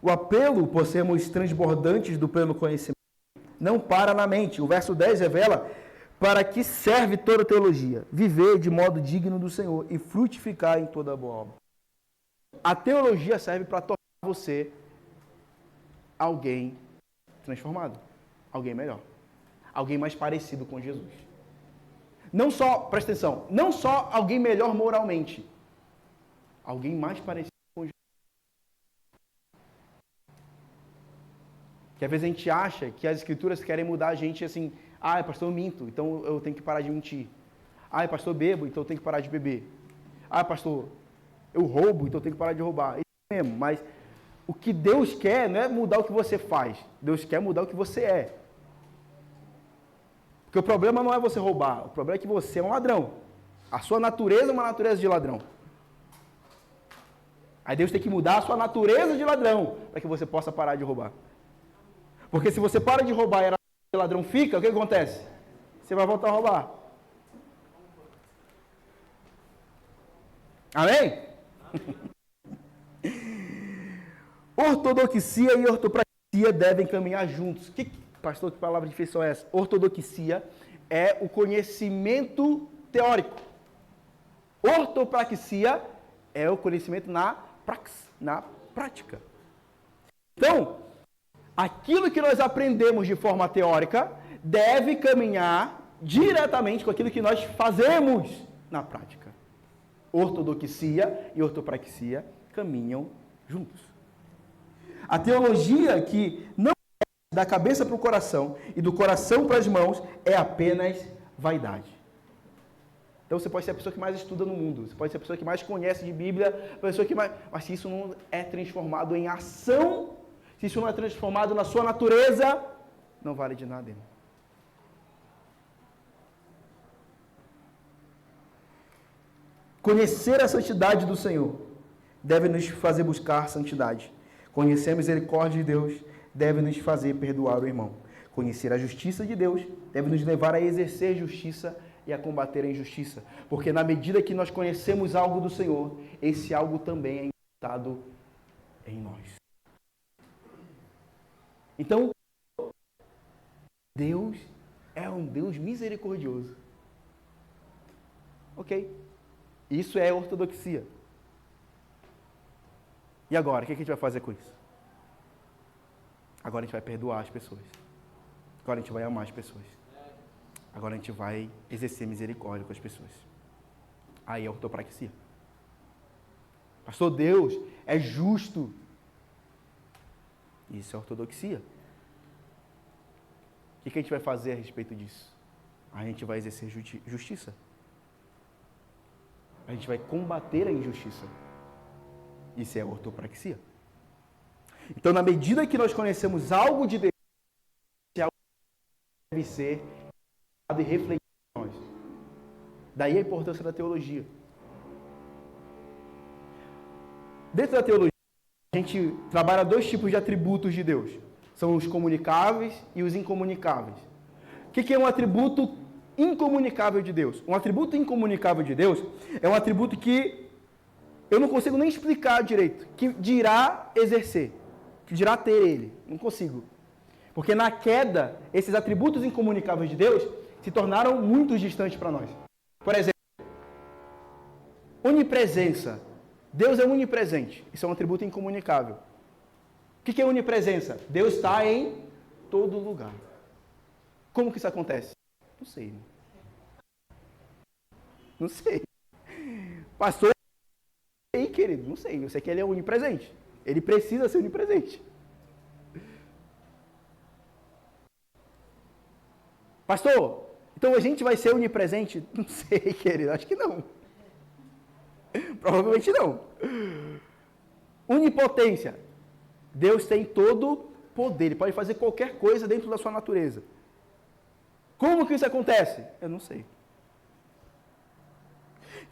O apelo por sermos transbordantes do pleno conhecimento não para na mente. O verso 10 revela para que serve toda teologia. Viver de modo digno do Senhor e frutificar em toda boa obra. A teologia serve para tornar você alguém transformado. Alguém melhor. Alguém mais parecido com Jesus. Não só, presta atenção, não só alguém melhor moralmente. Alguém mais parecido com Jesus. Que às vezes a gente acha que as escrituras querem mudar a gente assim, pastor, eu minto, então eu tenho que parar de mentir. Pastor, eu bebo, então eu tenho que parar de beber. Pastor, eu roubo, então eu tenho que parar de roubar. Isso mesmo, mas o que Deus quer não é mudar o que você faz. Deus quer mudar o que você é. Porque o problema não é você roubar, o problema é que você é um ladrão. A sua natureza é uma natureza de ladrão. Aí Deus tem que mudar a sua natureza de ladrão para que você possa parar de roubar. Porque se você para de roubar e o ladrão fica, o que acontece? Você vai voltar a roubar. Amém? Ortodoxia e ortopraxia devem caminhar juntos. Pastor, que palavra difícil é essa? Ortodoxia é o conhecimento teórico. Ortopraxia é o conhecimento na prática. Então, aquilo que nós aprendemos de forma teórica deve caminhar diretamente com aquilo que nós fazemos na prática. Ortodoxia e ortopraxia caminham juntos. A teologia que não é da cabeça para o coração e do coração para as mãos é apenas vaidade. Então você pode ser a pessoa que mais estuda no mundo, você pode ser a pessoa que mais conhece de Bíblia, a pessoa que mais... mas se isso não é transformado em ação, se isso não é transformado na sua natureza, não vale de nada, irmão. Conhecer a santidade do Senhor deve nos fazer buscar santidade. Conhecer a misericórdia de Deus deve nos fazer perdoar o irmão. Conhecer a justiça de Deus deve nos levar a exercer justiça e a combater a injustiça. Porque na medida que nós conhecemos algo do Senhor, esse algo também é imputado em nós. Então, Deus é um Deus misericordioso. Ok. Isso é ortodoxia. E agora, o que a gente vai fazer com isso? Agora a gente vai perdoar as pessoas. Agora a gente vai amar as pessoas. Agora a gente vai exercer misericórdia com as pessoas. Aí é ortopraxia. Pastor, Deus é justo. Isso é ortodoxia. O que a gente vai fazer a respeito disso? A gente vai exercer justiça. A gente vai combater a injustiça. Isso é ortopraxia. Então, na medida que nós conhecemos algo de Deus, esse algo deve ser e refletido em nós. Daí a importância da teologia. Dentro da teologia, a gente trabalha dois tipos de atributos de Deus. São os comunicáveis e os incomunicáveis. O que é um atributo incomunicável de Deus? Um atributo incomunicável de Deus é um atributo que eu não consigo nem explicar direito, que dirá exercer, que dirá ter ele. Não consigo. Porque na queda, esses atributos incomunicáveis de Deus se tornaram muito distantes para nós. Por exemplo, onipresença. Deus é onipresente. Isso é um atributo incomunicável. O que é onipresença? Deus está em todo lugar. Como que isso acontece? Não sei. Não sei. Pastor, não sei, querido, não sei. Eu sei que ele é onipresente. Ele precisa ser onipresente. Pastor, então a gente vai ser onipresente? Não sei, querido, acho que não. Provavelmente não. Onipotência. Deus tem todo poder, ele pode fazer qualquer coisa dentro da sua natureza. Como que isso acontece? Eu não sei.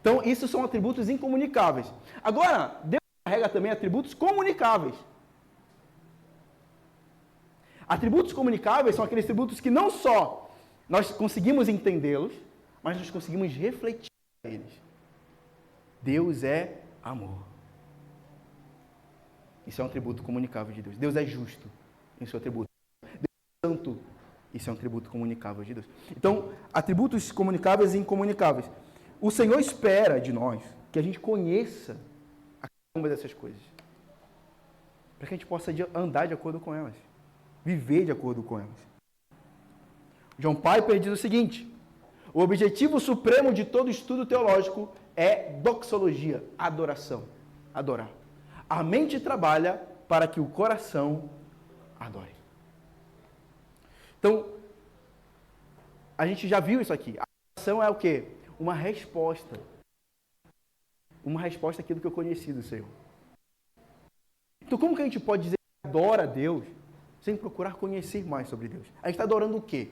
Então, isso são atributos incomunicáveis. Agora, Deus carrega também atributos comunicáveis. Atributos comunicáveis são aqueles atributos que não só nós conseguimos entendê-los, mas nós conseguimos refletir eles. Deus é amor. Isso é um atributo comunicável de Deus. Deus é justo em seu atributo. Deus é santo. Isso é um atributo comunicável de Deus. Então, atributos comunicáveis e incomunicáveis. O Senhor espera de nós que a gente conheça a cada uma dessas coisas. Para que a gente possa andar de acordo com elas. Viver de acordo com elas. John Piper diz o seguinte: o objetivo supremo de todo estudo teológico é doxologia, adoração. Adorar. A mente trabalha para que o coração adore. Então, a gente já viu isso aqui. A adoração é o quê? Uma resposta. Uma resposta àquilo que eu conheci do Senhor. Então, como que a gente pode dizer que adora a Deus sem procurar conhecer mais sobre Deus? A gente está adorando o quê?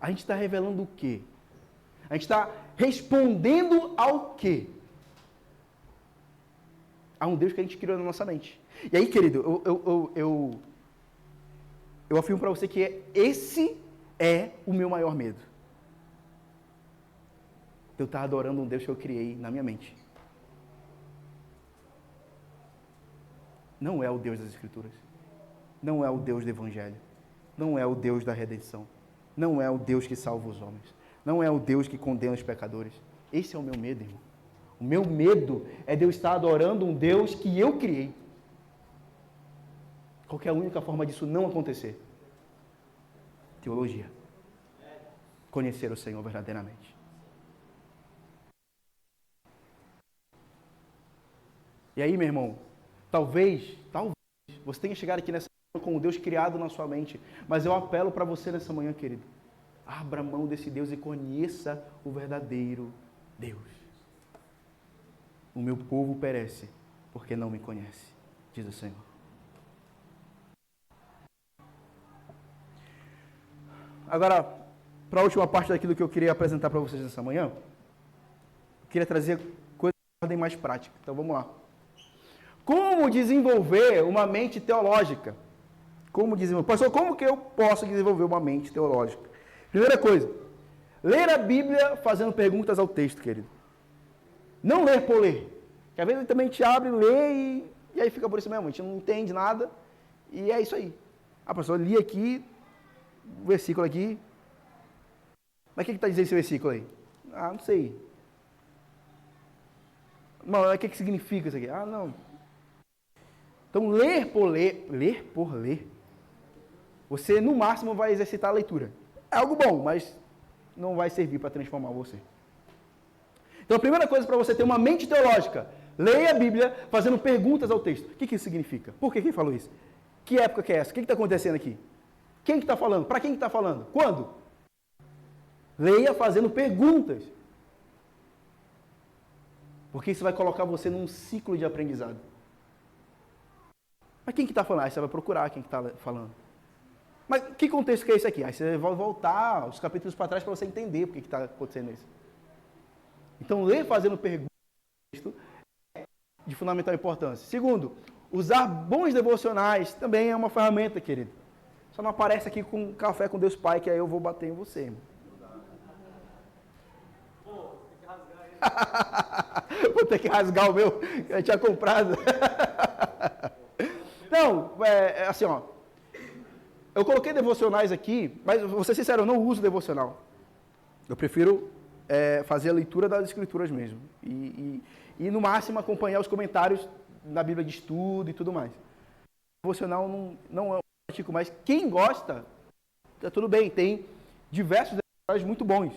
A gente está revelando o quê? A gente está respondendo ao quê? A um Deus que a gente criou na nossa mente. E aí, querido, eu afirmo para você que esse é o meu maior medo. Eu estar adorando um Deus que eu criei na minha mente. Não é o Deus das Escrituras. Não é o Deus do Evangelho. Não é o Deus da redenção. Não é o Deus que salva os homens. Não é o Deus que condena os pecadores. Esse é o meu medo, irmão. O meu medo é de eu estar adorando um Deus que eu criei. Qual que é a única forma disso não acontecer? Teologia. Conhecer o Senhor verdadeiramente. E aí, meu irmão, talvez, você tenha chegado aqui nessa manhã com o Deus criado na sua mente, mas eu apelo para você nessa manhã, querido. Abra mão desse Deus e conheça o verdadeiro Deus. O meu povo perece porque não me conhece, diz o Senhor. Agora, para a última parte daquilo que eu queria apresentar para vocês nessa manhã, eu queria trazer coisas de ordem mais prática. Então vamos lá. Como desenvolver uma mente teológica? Pastor, como que eu posso desenvolver uma mente teológica? Primeira coisa, ler a Bíblia fazendo perguntas ao texto, querido. Não ler por ler. Porque às vezes também a gente abre, lê e aí fica por isso mesmo. A gente não entende nada e é isso aí. Ah, pastor, eu li aqui, o versículo aqui. Mas o que está dizendo esse versículo aí? Ah, não sei. Mas o que significa isso aqui? Ah, não. Então, ler por ler, você no máximo vai exercitar a leitura. É algo bom, mas não vai servir para transformar você. Então, a primeira coisa para você ter uma mente teológica, leia a Bíblia fazendo perguntas ao texto. O que isso significa? Por que ele falou isso? Que época que é essa? O que está acontecendo aqui? Quem que está falando? Para quem que está falando? Quando? Leia fazendo perguntas. Porque isso vai colocar você num ciclo de aprendizado. Mas quem que está falando? Aí você vai procurar quem que está falando. Mas que contexto que é isso aqui? Aí você vai voltar os capítulos para trás para você entender por que está acontecendo isso. Então, ler fazendo perguntas é de fundamental importância. Segundo, usar bons devocionais também é uma ferramenta, querido. Só não aparece aqui com café com Deus Pai, que aí eu vou bater em você, irmão. Pô, tem que rasgar ele. Vou ter que rasgar o meu, que eu tinha comprado. Não, assim, ó. Eu coloquei devocionais aqui, mas vou ser sincero, eu não uso devocional. Eu prefiro fazer a leitura das escrituras mesmo. E no máximo acompanhar os comentários na Bíblia de estudo e tudo mais. Devocional não é um pratico, mas quem gosta, tá tudo bem, tem diversos devocionais muito bons.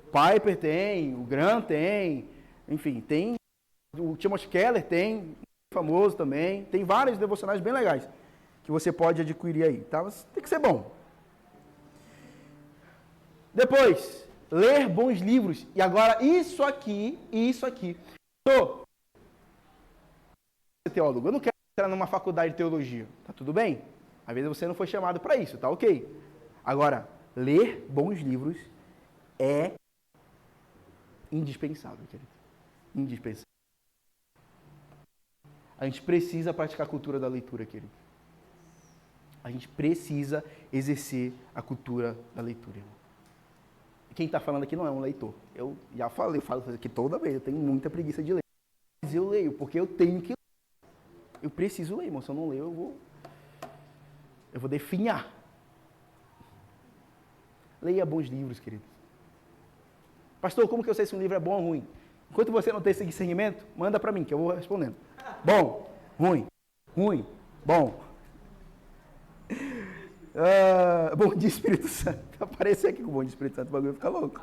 O Piper tem, o Graham tem, enfim, tem, o Timothy Keller tem, famoso também, tem vários devocionais bem legais que você pode adquirir aí, tá? Mas tem que ser bom. Depois, ler bons livros. E agora, isso aqui. Sou teólogo, eu não quero entrar numa faculdade de teologia, tá tudo bem? Às vezes você não foi chamado para isso, tá ok. Agora, ler bons livros é indispensável, querido. Indispensável. A gente precisa praticar a cultura da leitura, querido. A gente precisa exercer a cultura da leitura, irmão. Quem está falando aqui não é um leitor. Eu já falei, eu falo aqui toda vez, eu tenho muita preguiça de ler. Mas eu leio, porque eu tenho que ler. Eu preciso ler, irmão. Se eu não ler, eu vou definhar. Leia bons livros, querido. Pastor, como que eu sei se um livro é bom ou ruim? Enquanto você não tem esse discernimento, manda para mim, que eu vou respondendo. Bom, ruim, bom. Bom dia, Espírito Santo. Aparecer aqui com o bom dia, Espírito Santo, o bagulho fica louco.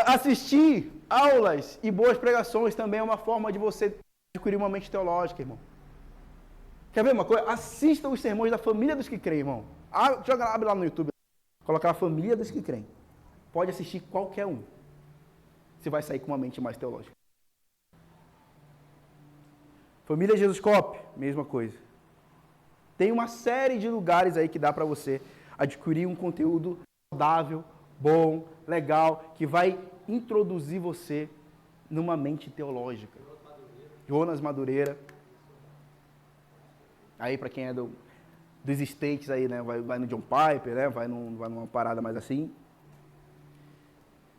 Assistir aulas e boas pregações também é uma forma de você adquirir uma mente teológica, irmão. Quer ver uma coisa? Assista os sermões da família dos que creem, irmão. Abre lá no YouTube, coloca a família dos que creem. Pode assistir qualquer um. Você vai sair com uma mente mais teológica. Família Jesus Cop, mesma coisa. Tem uma série de lugares aí que dá para você adquirir um conteúdo saudável, bom, legal, que vai introduzir você numa mente teológica. Jonas Madureira. Aí para quem é dos States aí, né, vai no John Piper, né, vai numa parada mais assim.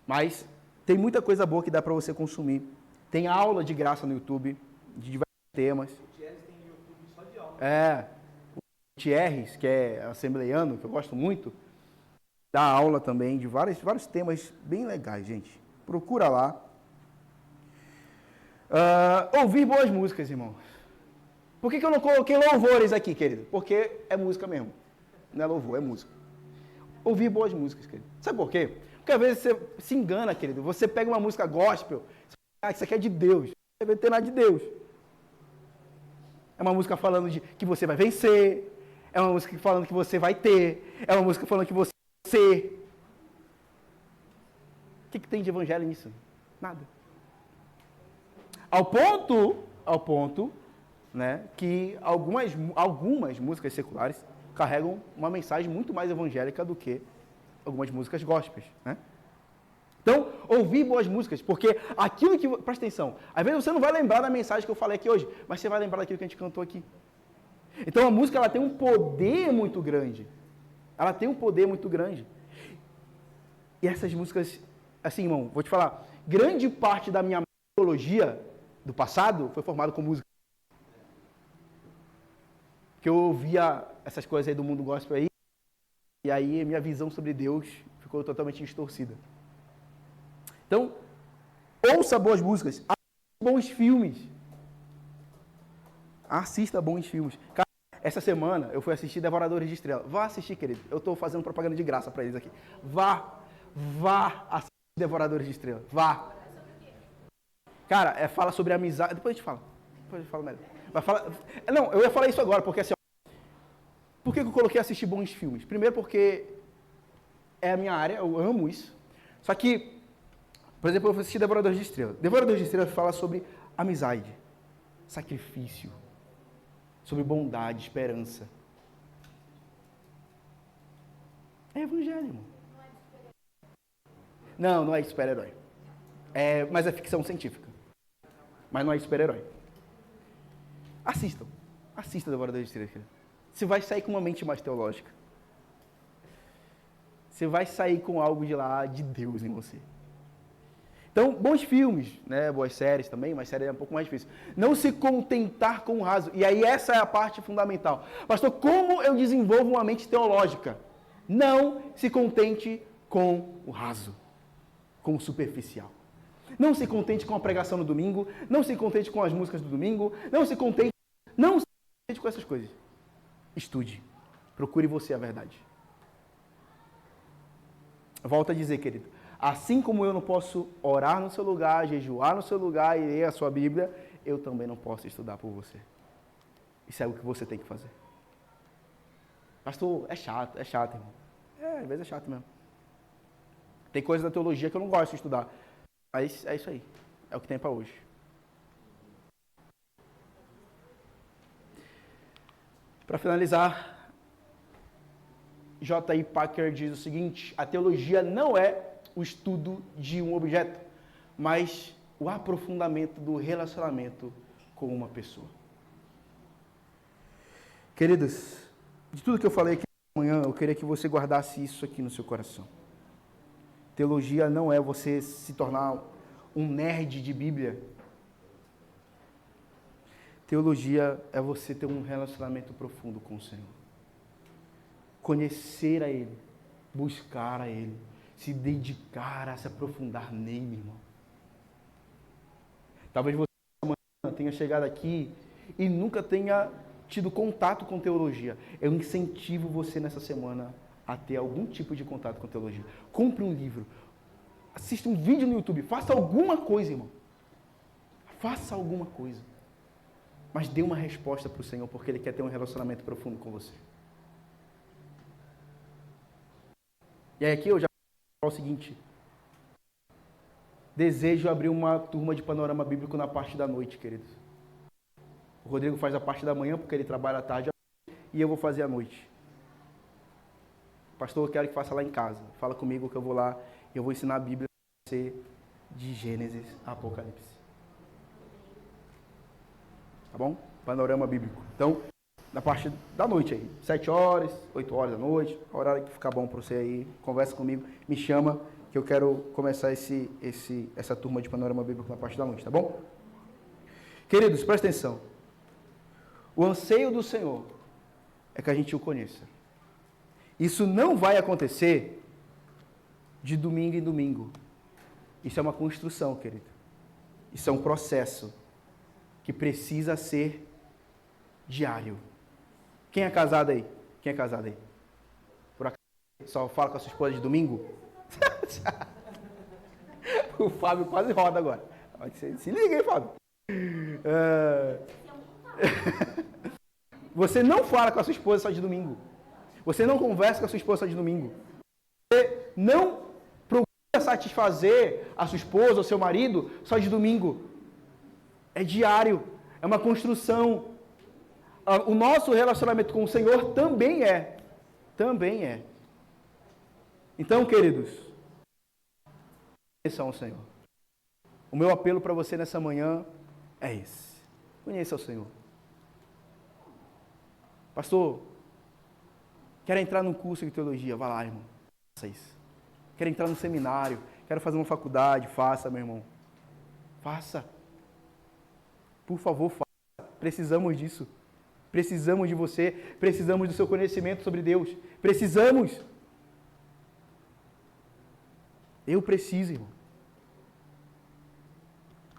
Mas tem muita coisa boa que dá para você consumir. Tem aula de graça no YouTube, de diversos temas. O Thierry tem YouTube só de aula. O Thierry, que é assembleiano, que eu gosto muito, dá aula também de vários temas bem legais, gente. Procura lá. Ouvir boas músicas, irmão. Por que eu não coloquei louvores aqui, querido? Porque é música mesmo. Não é louvor, é música. Ouvir boas músicas, querido. Sabe por quê? Porque às vezes você se engana, querido. Você pega uma música gospel, você fala, isso aqui é de Deus. Não deve ter nada de Deus. É uma música falando de que você vai vencer. É uma música falando que você vai ter. É uma música falando que você vai ser. O que tem de evangelho nisso? Nada. Ao ponto, né, que algumas músicas seculares carregam uma mensagem muito mais evangélica do que algumas músicas gospels, né? Então, ouvir boas músicas, porque aquilo que... Presta atenção, às vezes você não vai lembrar da mensagem que eu falei aqui hoje, mas você vai lembrar daquilo que a gente cantou aqui. Então, a música, ela tem um poder muito grande. Ela tem um poder muito grande. E essas músicas, assim, irmão, vou te falar, grande parte da minha teologia do passado foi formada com música. Porque eu ouvia essas coisas aí do mundo gospel aí, e aí minha visão sobre Deus ficou totalmente distorcida. Então, ouça boas músicas, assista bons filmes. Assista bons filmes. Cara, essa semana eu fui assistir Devoradores de Estrela. Vá assistir, querido. Eu estou fazendo propaganda de graça para eles aqui. Vá assistir Devoradores de Estrela. Vá. Cara, fala sobre amizade. Depois a gente fala. Depois a gente fala melhor. Não, eu ia falar isso agora, porque assim, ó, por que eu coloquei assistir bons filmes? Primeiro porque é a minha área, eu amo isso. Só que, por exemplo, eu vou assistir Devoradores de Estrela. Devoradores de Estrela fala sobre amizade, sacrifício, sobre bondade, esperança. É evangelho, irmão. Não é de super-herói. Mas é ficção científica. Mas não é de super-herói. Assistam Devoradores de Estrela. Você vai sair com uma mente mais teológica. Você vai sair com algo de lá, de Deus em você. Então, bons filmes, né? Boas séries também, mas série é um pouco mais difícil. Não se contentar com o raso. E aí essa é a parte fundamental. Pastor, como eu desenvolvo uma mente teológica? Não se contente com o raso, com o superficial. Não se contente com a pregação no domingo, não se contente com as músicas do domingo, não se contente com essas coisas. Estude. Procure você a verdade. Volto a dizer, querido, assim como eu não posso orar no seu lugar, jejuar no seu lugar e ler a sua Bíblia, eu também não posso estudar por você. Isso é o que você tem que fazer. Pastor, é chato, irmão. Às vezes é chato mesmo. Tem coisas da teologia que eu não gosto de estudar. Mas é isso aí. É o que tem para hoje. Para finalizar, J.I. Packer diz o seguinte: a teologia não é o estudo de um objeto, mas o aprofundamento do relacionamento com uma pessoa. Queridos, de tudo que eu falei aqui amanhã, eu queria que você guardasse isso aqui no seu coração. Teologia não é você se tornar um nerd de Bíblia. Teologia é você ter um relacionamento profundo com o Senhor. Conhecer a Ele, buscar a Ele, se dedicar a se aprofundar nele, irmão. Talvez você amanhã tenha chegado aqui e nunca tenha tido contato com teologia. Eu incentivo você nessa semana a ter algum tipo de contato com teologia. Compre um livro, assista um vídeo no YouTube, faça alguma coisa, irmão. Faça alguma coisa. Mas dê uma resposta para o Senhor, porque Ele quer ter um relacionamento profundo com você. E aí aqui eu já vou falar o seguinte: desejo abrir uma turma de panorama bíblico na parte da noite, queridos. O Rodrigo faz a parte da manhã, porque ele trabalha à tarde, e eu vou fazer à noite. Pastor, eu quero que faça lá em casa. Fala comigo que eu vou lá e eu vou ensinar a Bíblia para você de Gênesis a Apocalipse. Tá bom? Panorama bíblico. Então, na parte da noite aí, 7 horas, 8 horas da noite, a hora que ficar bom para você aí, conversa comigo, me chama, que eu quero começar essa turma de panorama bíblico na parte da noite, tá bom? Queridos, presta atenção. O anseio do Senhor é que a gente o conheça. Isso não vai acontecer de domingo em domingo. Isso é uma construção, querido. Isso é um processo que precisa ser diário. Quem é casado aí? Quem é casado aí? Por acaso só fala com a sua esposa de domingo? O Fábio quase roda agora. Se liga aí, Fábio. Você não fala com a sua esposa só de domingo. Você não conversa com a sua esposa só de domingo. Você não procura satisfazer a sua esposa ou seu marido só de domingo. É diário. É uma construção. O nosso relacionamento com o Senhor também é. Também é. Então, queridos, conheçam o Senhor. O meu apelo para você nessa manhã é esse. Conheça o Senhor. Pastor, quero entrar num curso de teologia. Vá lá, irmão. Faça isso. Quero entrar num seminário. Quero fazer uma faculdade. Faça, meu irmão. Faça. Por favor, faça. Precisamos disso. Precisamos de você. Precisamos do seu conhecimento sobre Deus. Precisamos. Eu preciso, irmão.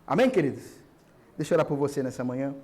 Amém, queridos? Deixa eu orar por você nessa manhã.